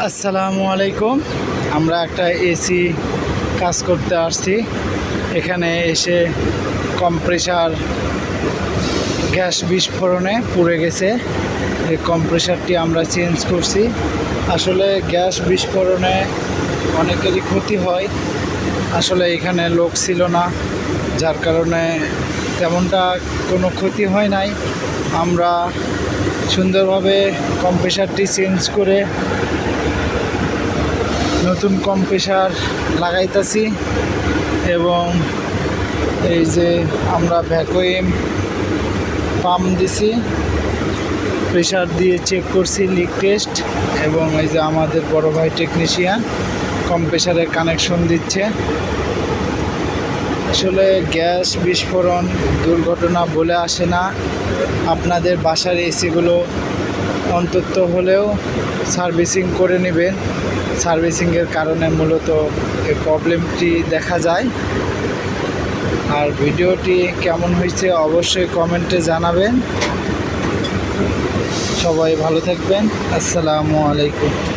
আসসালামু আলাইকুম। আমরা একটা এসি কাজ করতে আসছি। এখানে এসে কম্প্রেসার গ্যাস বিস্ফোরণে পুড়ে গেছে। এই কম্প্রেসারটি আমরা চেঞ্জ করছি। আসলে গ্যাস বিস্ফোরণে অনেকেরই ক্ষতি হয়। আসলে এখানে লোক ছিল না, যার কারণে তেমনটা কোনো ক্ষতি হয় নাই। আমরা সুন্দরভাবে কম্প্রেসারটি চেঞ্জ করে নতুন কম্প্রেসার লাগাইতেছি এবং এই যে আমরা ভ্যাকুয়াম পাম্প দিছি, প্রেসার দিয়ে চেক করছি লিক টেস্ট, এবং এই যে আমাদের বড় ভাই টেকনিশিয়ান কম্প্রেসারে কানেকশন দিচ্ছে। আসলে গ্যাস বিস্ফোরণ দুর্ঘটনা বলে আসে না। আপনাদের বাসার এসিগুলো অন্তত হলেও সার্ভিসিং করে নেবেন। সার্ভিসিংয়ের কারণে মূলত এই প্রবলেমটি দেখা যায়। আর ভিডিওটি কেমন হয়েছে অবশ্যই কমেন্টে জানাবেন। সবাই ভালো থাকবেন। আসসালামু আলাইকুম।